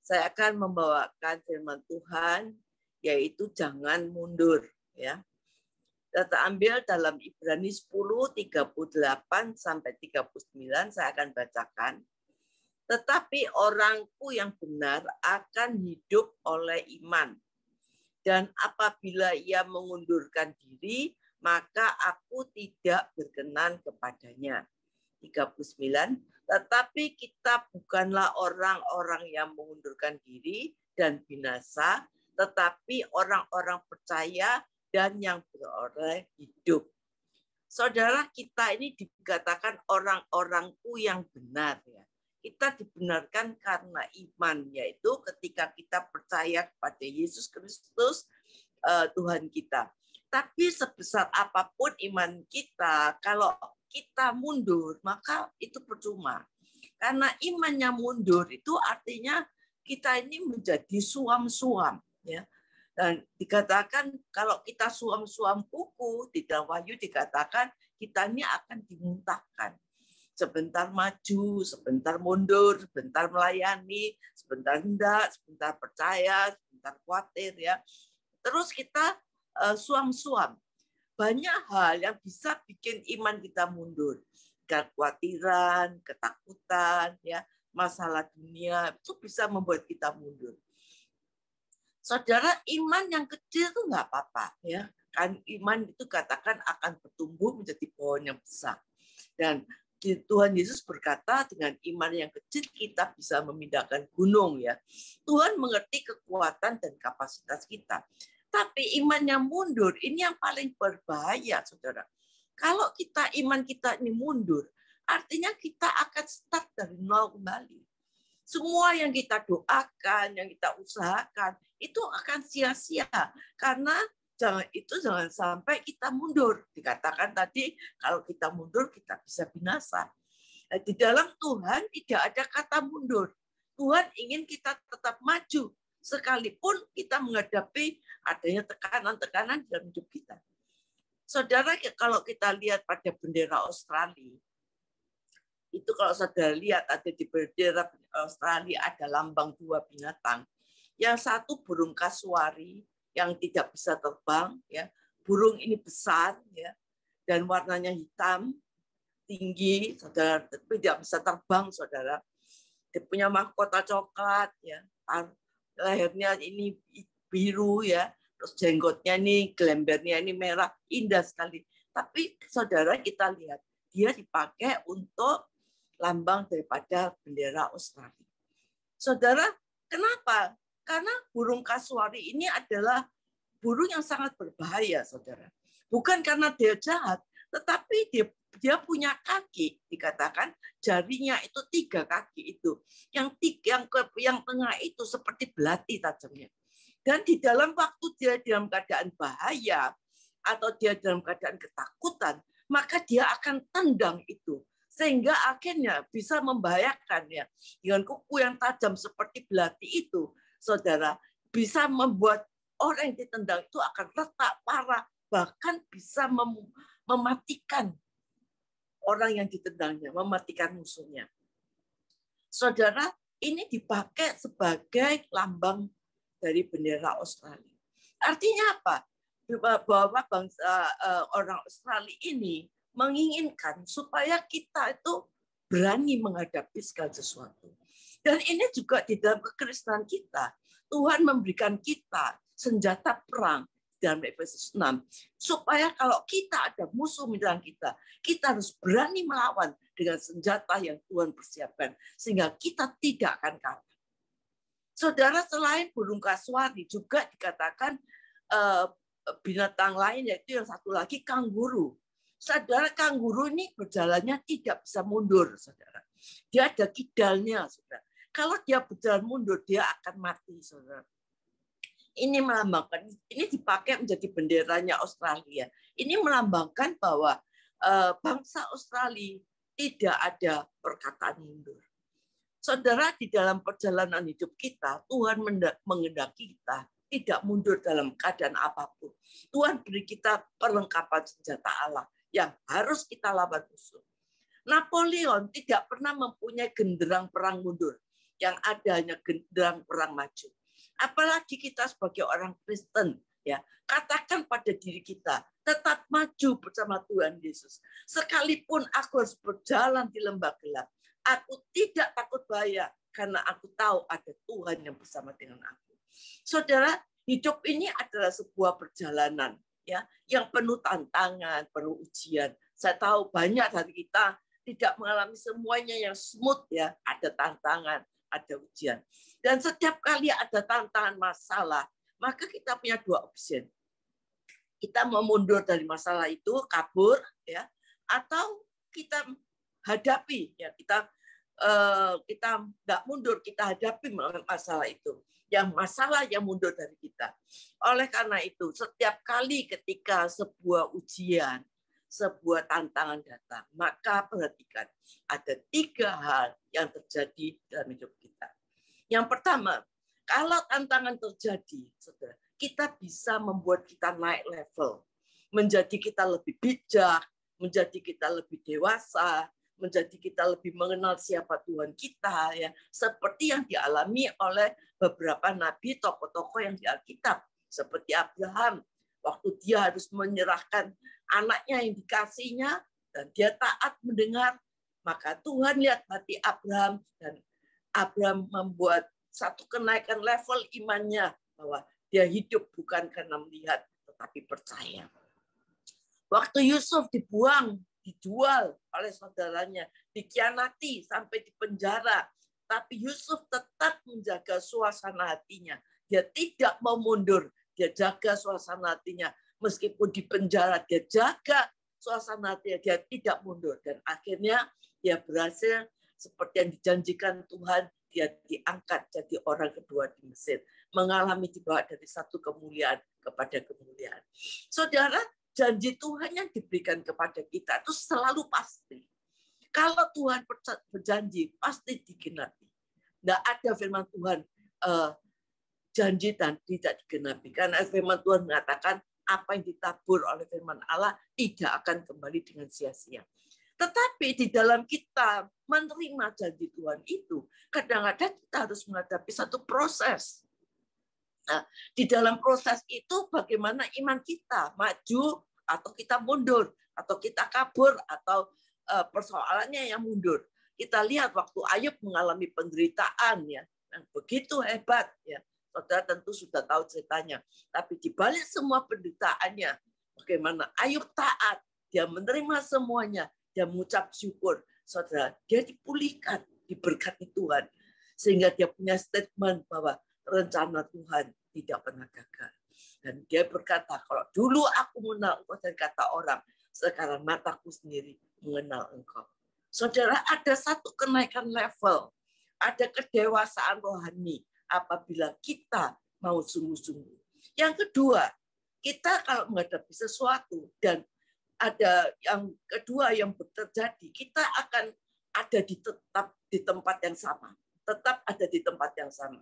saya akan membawakan firman Tuhan, yaitu jangan mundur. Ya. Kita ambil dalam Ibrani 10:38 sampai 39, saya akan bacakan. Tetapi orangku yang benar akan hidup oleh iman. Dan apabila ia mengundurkan diri, maka aku tidak berkenan kepadanya. 39. Tetapi kita bukanlah orang-orang yang mengundurkan diri dan binasa, tetapi orang-orang percaya dan yang beroleh hidup. Saudara, kita ini dikatakan orang-orangku yang benar. Ya. Kita dibenarkan karena iman, yaitu ketika kita percaya kepada Yesus Kristus, Tuhan kita. Tapi sebesar apapun iman kita, kalau kita mundur, maka itu percuma. Karena imannya mundur, itu artinya kita ini menjadi suam-suam. Ya. Dan dikatakan kalau kita suam-suam kuku, di dalam Wahyu dikatakan kita ini akan dimuntahkan. Sebentar maju, sebentar mundur, sebentar melayani, sebentar hendak, sebentar percaya, sebentar khawatir. Ya. Terus kita suam-suam. Banyak hal yang bisa bikin iman kita mundur. Kekhawatiran, ketakutan, ya, masalah dunia, itu bisa membuat kita mundur. Saudara, iman yang kecil itu nggak apa-apa. Ya. Kan iman itu katakan akan bertumbuh menjadi pohon yang besar. Dan Tuhan Yesus berkata dengan iman yang kecil kita bisa memindahkan gunung. Ya. Tuhan mengerti kekuatan dan kapasitas kita. Tapi iman yang mundur, ini yang paling berbahaya, saudara. Kalau iman kita ini mundur, artinya kita akan start dari nol kembali. Semua yang kita doakan, yang kita usahakan, itu akan sia-sia. Karena jangan sampai kita mundur. Dikatakan tadi, kalau kita mundur, kita bisa binasa. Nah, di dalam Tuhan tidak ada kata mundur. Tuhan ingin kita tetap maju. Sekalipun kita menghadapi adanya tekanan-tekanan dalam hidup kita. Saudara, kalau kita lihat pada bendera Australia, itu kalau saudara lihat ada di bendera Australia ada lambang dua binatang. Yang satu burung kasuari yang tidak bisa terbang. Ya. Burung ini besar ya, dan warnanya hitam, tinggi, saudara, tidak bisa terbang, saudara. Dia punya mahkota coklat, ya. Lehernya ini biru ya, terus jenggotnya ini, gelembernya ini merah, indah sekali. Tapi saudara kita lihat, dia dipakai untuk lambang daripada bendera Australia. Saudara, kenapa? Karena burung kasuari ini adalah burung yang sangat berbahaya, saudara. Bukan karena dia jahat, tetapi dia punya kaki, dikatakan jarinya itu 3 kaki itu. Yang tengah itu seperti belati tajamnya. Dan di dalam waktu dia dalam keadaan bahaya atau dia dalam keadaan ketakutan, maka dia akan tendang itu. Sehingga akhirnya bisa membahayakan ya. Dengan kuku yang tajam seperti belati itu, saudara, bisa membuat orang yang ditendang itu akan retak parah, bahkan bisa mematikan orang yang ditendangnya, mematikan musuhnya. Saudara, ini dipakai sebagai lambang dari bendera Australia. Artinya apa? Bahwa bangsa orang Australia ini menginginkan supaya kita itu berani menghadapi segala sesuatu. Dan ini juga di dalam kekristenan kita. Tuhan memberikan kita senjata perang dalam Efesus 6. Supaya kalau kita ada musuh menyerang kita, kita harus berani melawan dengan senjata yang Tuhan persiapkan. Sehingga kita tidak akan kalah. Saudara, selain burung kasuari juga dikatakan binatang lain, yaitu yang satu lagi kanguru. Saudara, kanguru ini berjalannya tidak bisa mundur, saudara. Dia ada kidalnya, saudara. Kalau dia berjalan mundur, dia akan mati, saudara. Ini melambangkan, ini dipakai menjadi benderanya Australia. Ini melambangkan bahwa bangsa Australia tidak ada perkataan mundur. Saudara, di dalam perjalanan hidup kita, Tuhan menghendaki kita tidak mundur dalam keadaan apapun. Tuhan beri kita perlengkapan senjata Allah yang harus kita lawan musuh. Napoleon tidak pernah mempunyai genderang perang mundur. Yang ada hanya genderang perang maju. Apalagi kita sebagai orang Kristen, ya, katakan pada diri kita, tetap maju bersama Tuhan Yesus. Sekalipun aku harus berjalan di lembah gelap, aku tidak takut bahaya karena aku tahu ada Tuhan yang bersama dengan aku. Saudara, hidup ini adalah sebuah perjalanan, ya, yang penuh tantangan, penuh ujian. Saya tahu banyak dari kita tidak mengalami semuanya yang smooth, ya, ada tantangan, ada ujian. Dan setiap kali ada tantangan masalah, maka kita punya dua opsi. Kita mau mundur dari masalah itu, kabur, ya, atau kita hadapi, ya, kita nggak mundur, kita hadapi masalah itu. Yang masalah yang mundur dari kita. Oleh karena itu, setiap kali ketika sebuah ujian, sebuah tantangan datang, maka perhatikan ada 3 hal yang terjadi dalam hidup kita. Yang pertama, kalau tantangan terjadi, saudara, kita bisa membuat kita naik level, menjadi kita lebih bijak, menjadi kita lebih dewasa, menjadi kita lebih mengenal siapa Tuhan kita, ya, seperti yang dialami oleh beberapa nabi, tokoh-tokoh yang di Alkitab, seperti Abraham, waktu dia harus menyerahkan anaknya yang dikasihnya, dan dia taat mendengar, maka Tuhan lihat hati Abraham, dan Abraham membuat satu kenaikan level imannya, bahwa dia hidup bukan karena melihat, tetapi percaya. Waktu Yusuf dibuang, dijual oleh saudaranya, dikhianati sampai di penjara, tapi Yusuf tetap menjaga suasana hatinya. Dia tidak mau mundur, dia jaga suasana hatinya. Meskipun di penjara, dia jaga suasana hatinya, dia tidak mundur. Dan akhirnya dia berhasil seperti yang dijanjikan Tuhan, dia diangkat jadi orang kedua di Mesir, mengalami dibawa dari satu kemuliaan kepada kemuliaan. Saudara, janji Tuhan yang diberikan kepada kita itu selalu pasti. Kalau Tuhan berjanji, pasti digenapi. Tidak ada firman Tuhan janji dan tidak digenapi. Karena firman Tuhan mengatakan, apa yang ditabur oleh firman Allah tidak akan kembali dengan sia-sia. Tetapi di dalam kita menerima janji Tuhan itu, kadang-kadang kita harus menghadapi satu proses. Nah, di dalam proses itu bagaimana iman kita maju atau kita mundur atau kita kabur atau persoalannya yang mundur. Kita lihat waktu Ayub mengalami penderitaan, ya, yang begitu hebat, ya. Saudara tentu sudah tahu ceritanya. Tapi di balik semua penderitaannya, bagaimana Ayub taat, dia menerima semuanya, dia mengucap syukur. Saudara, dia dipulihkan, diberkati Tuhan, sehingga dia punya statement bahwa rencana Tuhan tidak pernah gagal. Dan dia berkata, kalau dulu aku mengenal engkau dari kata orang, sekarang mataku sendiri mengenal engkau. Saudara, ada satu kenaikan level, ada kedewasaan rohani apabila kita mau sungguh-sungguh. Yang kedua, kita kalau menghadapi sesuatu dan ada yang kedua yang terjadi, kita akan ada di tempat yang sama. Tetap ada di tempat yang sama.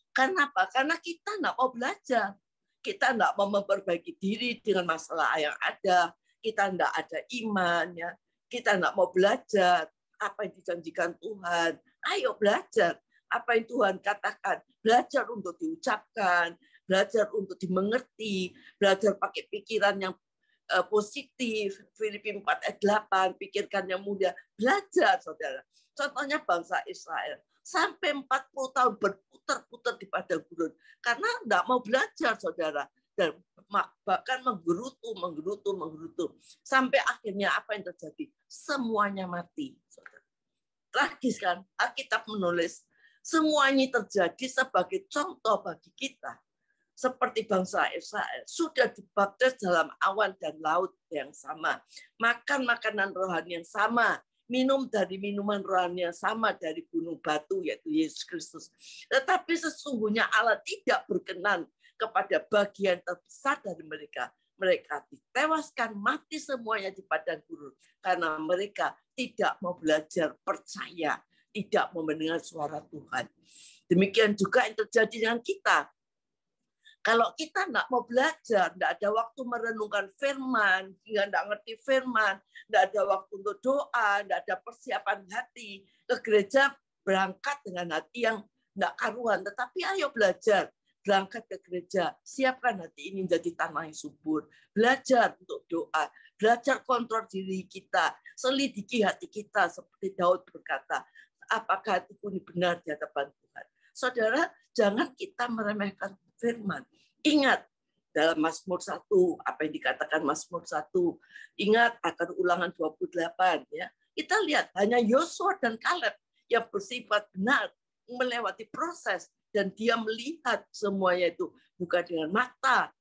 Kenapa? Karena kita tidak mau belajar. Kita tidak mau memperbaiki diri dengan masalah yang ada. Kita tidak ada iman. Ya. Kita tidak mau belajar apa yang dijanjikan Tuhan. Ayo belajar. Apa yang Tuhan katakan. Belajar untuk diucapkan. Belajar untuk dimengerti. Belajar pakai pikiran yang positif. Filipi 4 ayat 8. Pikirkan yang mulia. Belajar, saudara. Contohnya bangsa Israel. Sampai 40 tahun berputar-putar di padang gurun. Karena tidak mau belajar, saudara. Dan bahkan menggerutu. Sampai akhirnya apa yang terjadi? Semuanya mati. Saudara. Tragis kan? Alkitab menulis, semuanya terjadi sebagai contoh bagi kita. Seperti bangsa Israel. Sudah dibaptis dalam awan dan laut yang sama. Makan makanan rohani yang sama. Minum dari minuman rohani yang sama dari gunung batu, yaitu Yesus Kristus. Tetapi sesungguhnya Allah tidak berkenan kepada bagian terbesar dari mereka. Mereka ditewaskan, mati semuanya di padang gurun. Karena mereka tidak mau belajar percaya, tidak mau mendengar suara Tuhan. Demikian juga yang terjadi dengan kita. Kalau kita tidak mau belajar, tidak ada waktu merenungkan firman, tidak ngerti firman, tidak ada waktu untuk doa, tidak ada persiapan hati, ke gereja berangkat dengan hati yang enggak karuan, tetapi ayo belajar. Berangkat ke gereja, siapkan hati ini menjadi tanah yang subur. Belajar untuk doa, belajar kontrol diri kita, selidiki hati kita seperti Daud berkata, apakah hatiku ini benar di hadapan Tuhan. Saudara, jangan kita meremehkan firman. Ingat, dalam Mazmur 1, apa yang dikatakan Mazmur 1, ingat akan Ulangan 28. Ya. Kita lihat, hanya Yosua dan Kaleb yang bersifat benar, melewati proses, dan dia melihat semuanya itu bukan dengan mata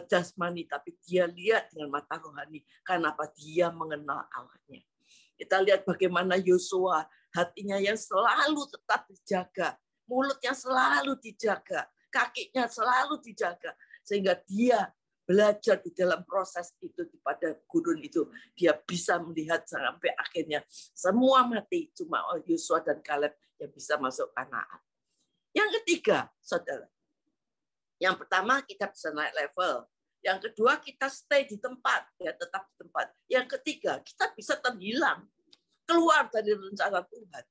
jasmani, tapi dia lihat dengan mata rohani. Kenapa? Dia mengenal Allahnya. Kita lihat bagaimana Yosua, hatinya yang selalu tetap dijaga, mulutnya selalu dijaga, kakinya selalu dijaga, sehingga dia belajar di dalam proses itu pada gurun itu. Dia bisa melihat sampai akhirnya semua mati, cuma Yosua dan Kaleb yang bisa masuk Kanaan. Yang ketiga, saudara. Yang pertama, kita bisa naik level. Yang kedua, kita stay di tempat, ya tetap di tempat. Yang ketiga, kita bisa terhilang, keluar dari rencana Tuhan,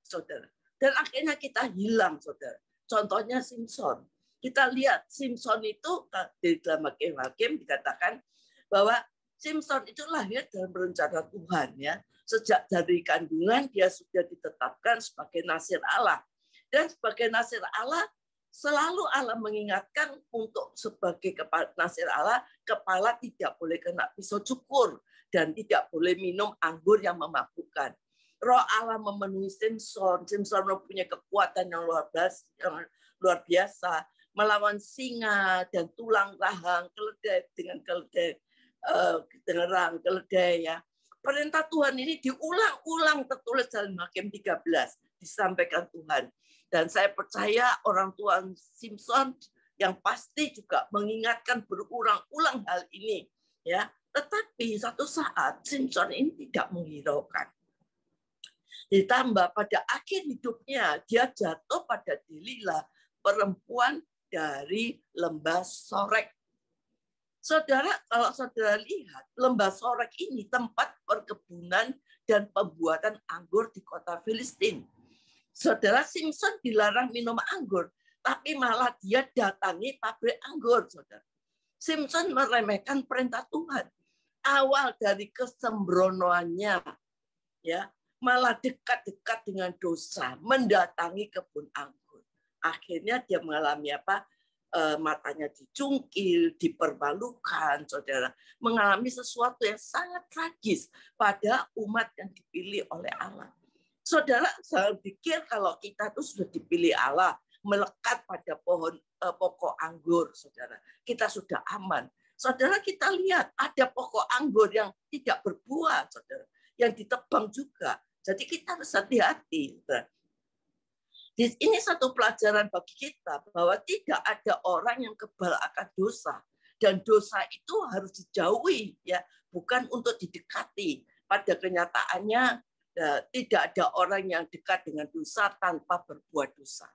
saudara. Dan akhirnya kita hilang, saudara. Contohnya Simson. Kita lihat Simson itu di dalam Hakim dikatakan bahwa Simson itu lahir dalam rencana Tuhan, ya. Sejak dari kandungan dia sudah ditetapkan sebagai nasir Allah. Dan sebagai nasir Allah, selalu Allah mengingatkan untuk sebagai nasir Allah, kepala tidak boleh kena pisau cukur dan tidak boleh minum anggur yang memabukkan. Roh Allah memenuhi Simson. Simson mempunyai kekuatan yang luar biasa melawan singa dan tulang rahang, keledai dengan keledai, ya. Perintah Tuhan ini diulang-ulang tertulis dalam Hakim 13, disampaikan Tuhan. Dan saya percaya orang tua Simson yang pasti juga mengingatkan berulang-ulang hal ini, ya. Tetapi satu saat Simson ini tidak menghiraukan. Ditambah pada akhir hidupnya dia jatuh pada Delila, perempuan dari lembah Sorek. Saudara, kalau saudara lihat, lembah Sorek ini tempat perkebunan dan pembuatan anggur di kota Filistin. Saudara, Simson dilarang minum anggur, tapi malah dia datangi pabrik anggur, saudara. Simson meremehkan perintah Tuhan. Awal dari kesembronoannya, ya, malah dekat-dekat dengan dosa, mendatangi kebun anggur. Akhirnya dia mengalami apa? Matanya dicungkil, dipermalukan, saudara. Mengalami sesuatu yang sangat tragis pada umat yang dipilih oleh Allah. Saudara, saya pikir kalau kita itu sudah dipilih Allah, melekat pada pokok anggur, saudara, kita sudah aman. Saudara, kita lihat ada pokok anggur yang tidak berbuah, saudara, yang ditebang juga. Jadi kita harus hati-hati. Ini satu pelajaran bagi kita bahwa tidak ada orang yang kebal akan dosa, dan dosa itu harus dijauhi, ya, bukan untuk didekati. Pada kenyataannya tidak ada orang yang dekat dengan dosa tanpa berbuat dosa.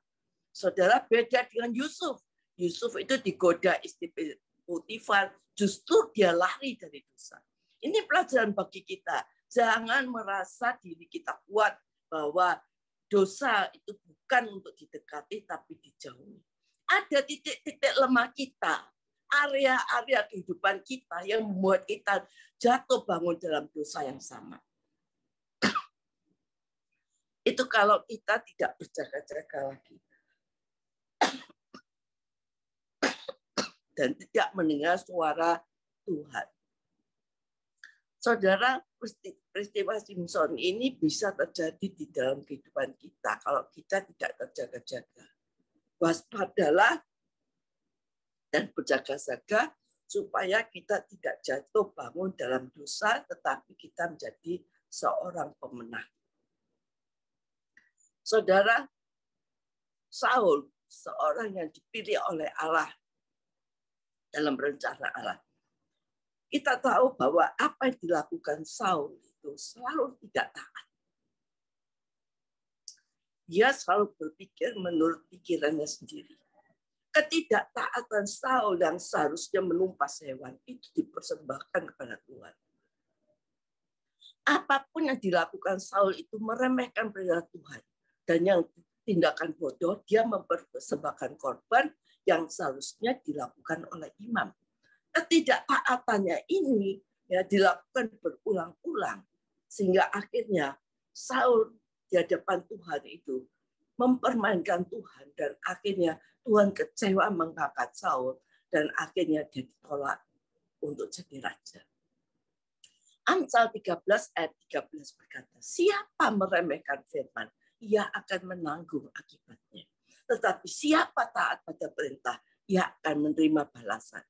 Saudara, beda dengan Yusuf. Yusuf itu digoda istri Potifar, justru dia lari dari dosa. Ini pelajaran bagi kita. Jangan merasa diri kita kuat bahwa dosa itu bukan untuk didekati tapi dijauhi. Ada titik-titik lemah kita, area-area kehidupan kita yang membuat kita jatuh bangun dalam dosa yang sama. Itu kalau kita tidak berjaga-jaga lagi. Dan tidak mendengar suara Tuhan. Saudara, peristiwa Simson ini bisa terjadi di dalam kehidupan kita kalau kita tidak terjaga-jaga. Waspadalah dan berjaga-jaga supaya kita tidak jatuh bangun dalam dosa, tetapi kita menjadi seorang pemenang. Saudara, Saul, seorang yang dipilih oleh Allah dalam rencana Allah. Kita tahu bahwa apa yang dilakukan Saul itu selalu tidak taat. Dia selalu berpikir menurut pikirannya sendiri. Ketidaktaatan Saul yang seharusnya menumpas hewan itu dipersembahkan kepada Tuhan. Apapun yang dilakukan Saul itu meremehkan perintah Tuhan. Dan yang tindakan bodoh, dia mempersembahkan korban yang seharusnya dilakukan oleh imam. Ketidaktaatannya ini ya dilakukan berulang-ulang, sehingga akhirnya Saul di hadapan Tuhan itu mempermainkan Tuhan, dan akhirnya Tuhan kecewa mengangkat Saul, dan akhirnya dia ditolak untuk jadi raja. Amsal 13 ayat 13 berkata, siapa meremehkan firman, ia akan menanggung akibatnya. Tetapi siapa taat pada perintah, ia akan menerima balasan.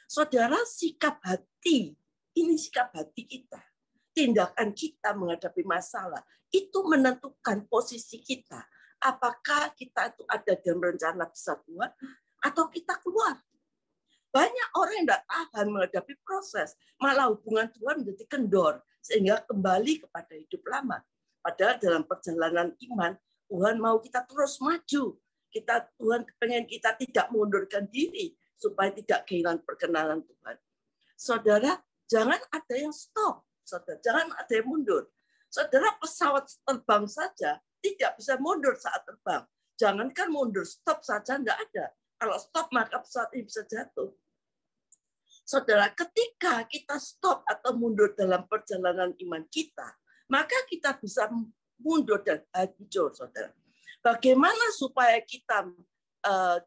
Saudara, sikap hati, ini sikap hati kita. Tindakan kita menghadapi masalah, itu menentukan posisi kita. Apakah kita itu ada dalam rencana besar Tuhan, atau kita keluar. Banyak orang yang tidak tahan menghadapi proses, malah hubungan Tuhan menjadi kendor, sehingga kembali kepada hidup lama. Padahal dalam perjalanan iman, Tuhan mau kita terus maju. Tuhan pengen kita tidak mengundurkan diri, supaya tidak kehilangan perkenanan Tuhan. Saudara, jangan ada yang stop. Saudara, jangan ada yang mundur. Saudara, pesawat terbang saja tidak bisa mundur saat terbang. Jangankan mundur, stop saja tidak ada. Kalau stop, maka pesawat ini bisa jatuh. Saudara, ketika kita stop atau mundur dalam perjalanan iman kita, maka kita bisa mundur dan hancur, saudara. Bagaimana supaya kita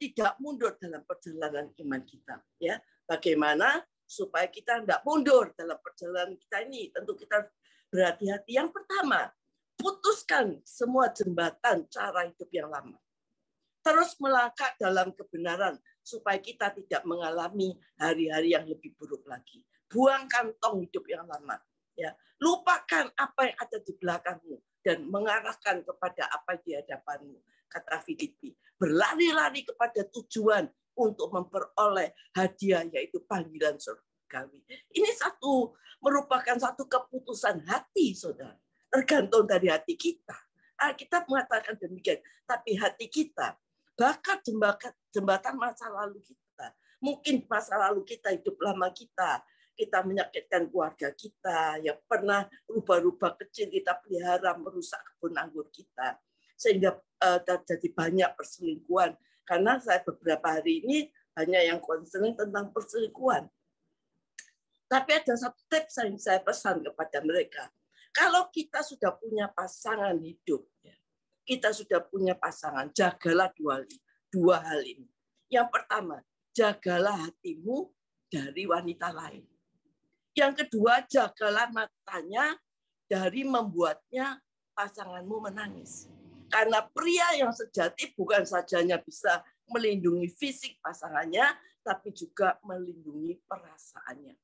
tidak mundur dalam perjalanan iman kita? Ya, bagaimana supaya kita tidak mundur dalam perjalanan kita ini? Tentu kita berhati-hati. Yang pertama, putuskan semua jembatan cara hidup yang lama. Terus melangkah dalam kebenaran supaya kita tidak mengalami hari-hari yang lebih buruk lagi. Buang kantong hidup yang lama. Ya, lupakan apa yang ada di belakangmu dan mengarahkan kepada apa di hadapanmu. Kata Filipi, berlari-lari kepada tujuan untuk memperoleh hadiah, yaitu panggilan surgawi. Ini merupakan satu keputusan hati, saudara. Tergantung dari hati kita. Alkitab mengatakan demikian, tapi hati kita bakal jembatan masa lalu kita. Mungkin masa lalu kita, hidup lama kita menyakitkan keluarga kita, yang pernah rubah-rubah kecil kita pelihara, merusak kebun anggur kita. Sehingga terjadi banyak perselingkuhan. Karena saya beberapa hari ini banyak yang concern tentang perselingkuhan. Tapi ada satu tips yang saya pesan kepada mereka. Kalau kita sudah punya pasangan hidup, kita sudah punya pasangan, jagalah dua hal ini. Yang pertama, jagalah hatimu dari wanita lain. Yang kedua, jagalah matanya dari membuatnya pasanganmu menangis. Karena pria yang sejati bukan sajanya bisa melindungi fisik pasangannya, tapi juga melindungi perasaannya.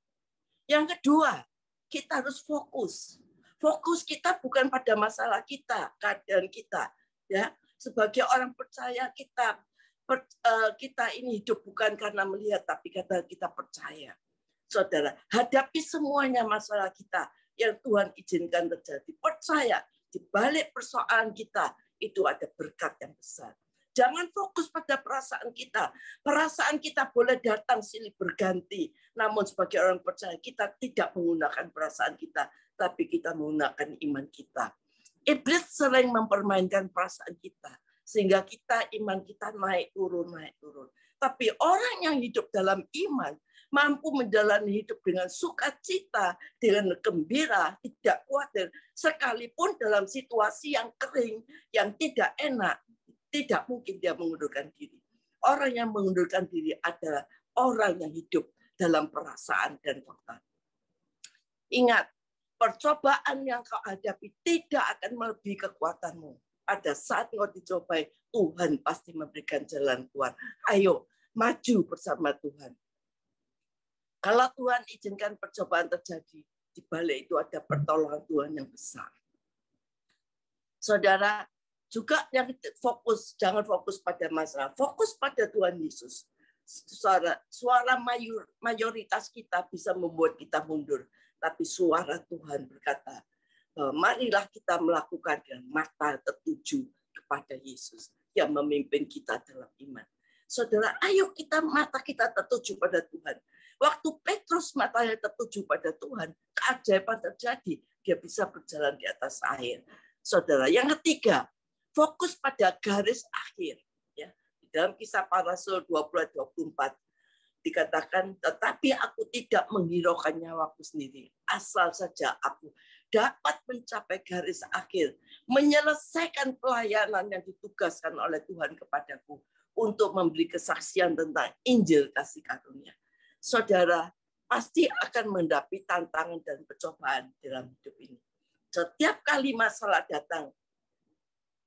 Yang kedua, kita harus fokus. Fokus kita bukan pada masalah kita, keadaan kita. Ya, sebagai orang percaya kita ini hidup bukan karena melihat, tapi karena kita percaya. Saudara, hadapi semuanya masalah kita yang Tuhan izinkan terjadi. Percaya di balik persoalan kita itu ada berkat yang besar. Jangan fokus pada perasaan kita. Perasaan kita boleh datang silih berganti. Namun sebagai orang percaya kita tidak menggunakan perasaan kita, tapi kita menggunakan iman kita. Iblis sering mempermainkan perasaan kita, sehingga iman kita naik turun. Tapi orang yang hidup dalam iman mampu menjalani hidup dengan sukacita, dengan gembira, tidak khawatir, sekalipun dalam situasi yang kering, yang tidak enak, tidak mungkin dia mengundurkan diri. Orang yang mengundurkan diri adalah orang yang hidup dalam perasaan dan fakta. Ingat, percobaan yang kau hadapi tidak akan melebihi kekuatanmu. Pada saat kau dicobai, Tuhan pasti memberikan jalan keluar. Ayo, maju bersama Tuhan. Kalau Tuhan izinkan percobaan terjadi, di balik itu ada pertolongan Tuhan yang besar. Saudara, juga yang fokus, jangan fokus pada masalah, fokus pada Tuhan Yesus. Suara mayoritas kita bisa membuat kita mundur. Tapi suara Tuhan berkata, marilah kita melakukan dengan mata tertuju kepada Yesus yang memimpin kita dalam iman. Saudara, ayo mata kita tertuju pada Tuhan. Waktu Petrus matanya tertuju pada Tuhan, keajaiban terjadi. Dia bisa berjalan di atas air. Saudara, yang ketiga, fokus pada garis akhir. Ya. Di dalam Kisah Para Rasul 20-24 dikatakan, tetapi aku tidak menghiraukan nyawaku sendiri, asal saja aku dapat mencapai garis akhir, menyelesaikan pelayanan yang ditugaskan oleh Tuhan kepadaku untuk memberi kesaksian tentang Injil kasih karunia. Saudara pasti akan menghadapi tantangan dan percobaan dalam hidup ini. Setiap kali masalah datang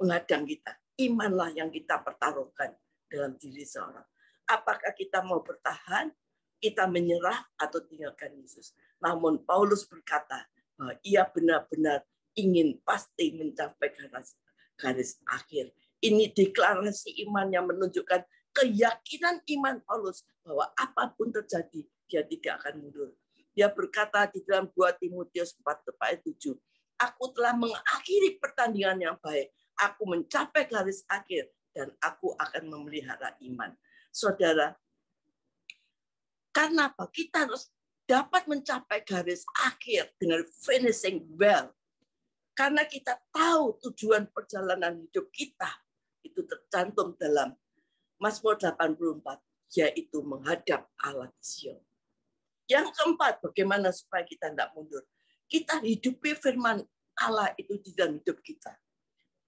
menghadang kita, imanlah yang kita pertaruhkan dalam diri seorang. Apakah kita mau bertahan, kita menyerah, atau tinggalkan Yesus. Namun Paulus berkata bahwa ia benar-benar ingin pasti mencapai garis akhir. Ini deklarasi iman yang menunjukkan keyakinan iman Paulus bahwa apapun terjadi, dia tidak akan mundur. Dia berkata di dalam 2 Timotius 4 ayat 7, aku telah mengakhiri pertandingan yang baik, aku mencapai garis akhir, dan aku akan memelihara iman. Saudara, karena apa? Kita harus dapat mencapai garis akhir dengan finishing well. Karena kita tahu tujuan perjalanan hidup kita itu tercantum dalam Mazmur 84, yaitu menghadap Allah di Sion. Yang keempat, bagaimana supaya kita tidak mundur? Kita hidupi firman Allah itu di dalam hidup kita.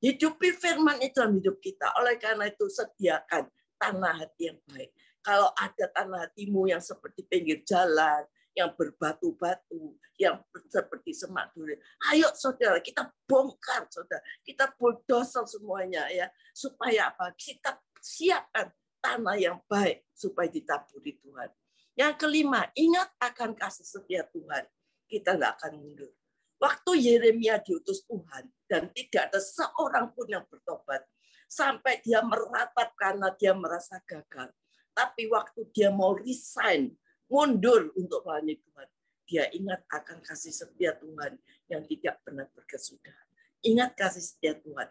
Hidupi firman itu dalam hidup kita. Oleh karena itu, sediakan tanah hati yang baik. Kalau ada tanah hatimu yang seperti pinggir jalan, yang berbatu-batu, yang seperti semak duri, ayo saudara, kita bongkar, saudara, kita bulldozer semuanya, ya, supaya apa? Kita siapkan tanah yang baik supaya ditaburi Tuhan. Yang kelima, ingat akan kasih setia Tuhan. Kita tidak akan mundur. Waktu Yeremia diutus Tuhan dan tidak ada seorang pun yang bertobat, sampai dia meratap karena dia merasa gagal. Tapi waktu dia mau resign, mundur untuk melayani Tuhan, dia ingat akan kasih setia Tuhan yang tidak pernah berkesudahan. Ingat kasih setia Tuhan.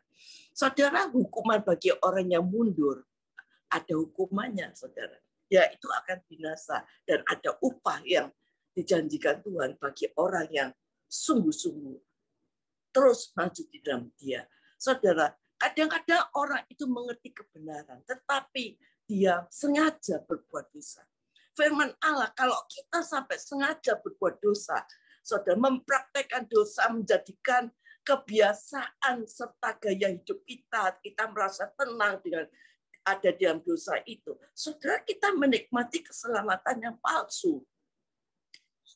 Saudara, hukuman bagi orang yang mundur, ada hukumannya, saudara. Ya, itu akan binasa. Dan ada upah yang dijanjikan Tuhan bagi orang yang sungguh-sungguh terus maju di dalam dia. Saudara, kadang-kadang orang itu mengerti kebenaran, tetapi dia sengaja berbuat dosa. Firman Allah, kalau kita sampai sengaja berbuat dosa, saudara, mempraktekkan dosa, menjadikan kebiasaan serta gaya hidup kita, kita merasa tenang dengan ada di dalam dosa itu. Saudara, kita menikmati keselamatan yang palsu.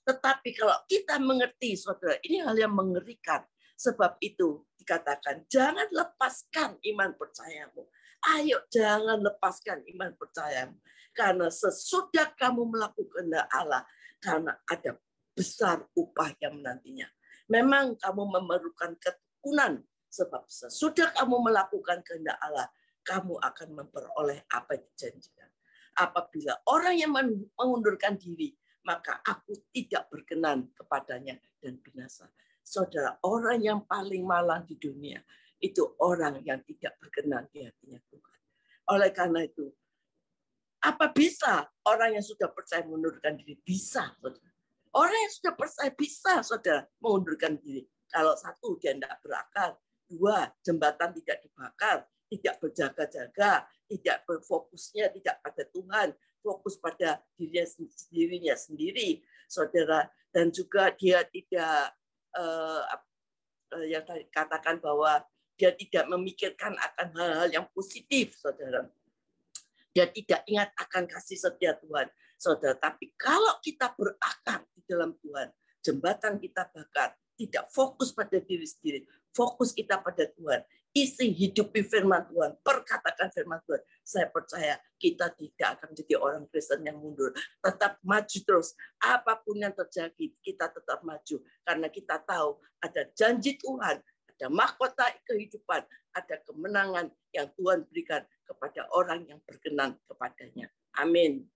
Tetapi kalau kita mengerti, saudara, ini hal yang mengerikan. Sebab itu dikatakan, jangan lepaskan iman percayamu. Ayo, jangan lepaskan iman percayamu. Karena sesudah kamu melakukan kehendak Allah, karena ada besar upah yang menantinya. Memang kamu memerlukan ketekunan, sebab sesudah kamu melakukan kehendak Allah, kamu akan memperoleh apa yang dijanjikan. Apabila orang yang mengundurkan diri, maka aku tidak berkenan kepadanya dan binasa. Saudara, orang yang paling malang di dunia itu orang yang tidak berkenan di hatinya Tuhan. Oleh karena itu, apa bisa orang yang sudah percaya mengundurkan diri? Bisa, saudara. Orang yang sudah percaya bisa, saudara, mengundurkan diri. Kalau satu, dia tidak berakal. Dua, jembatan tidak dibakar, tidak berjaga-jaga, tidak berfokusnya tidak pada Tuhan, fokus pada dirinya sendiri, saudara. Dan juga dia tidak yang tadi katakan bahwa dia tidak memikirkan akan hal-hal yang positif, saudara. Dia tidak ingat akan kasih setia Tuhan, saudara. Tapi kalau kita berakar di dalam Tuhan, jembatan kita bakar, tidak fokus pada diri sendiri, fokus kita pada Tuhan. Isi hidupi firman Tuhan, perkatakan firman Tuhan. Saya percaya kita tidak akan menjadi orang Kristen yang mundur. Tetap maju terus. Apapun yang terjadi, kita tetap maju. Karena kita tahu ada janji Tuhan, ada mahkota kehidupan, ada kemenangan yang Tuhan berikan kepada orang yang berkenan kepadanya. Amin.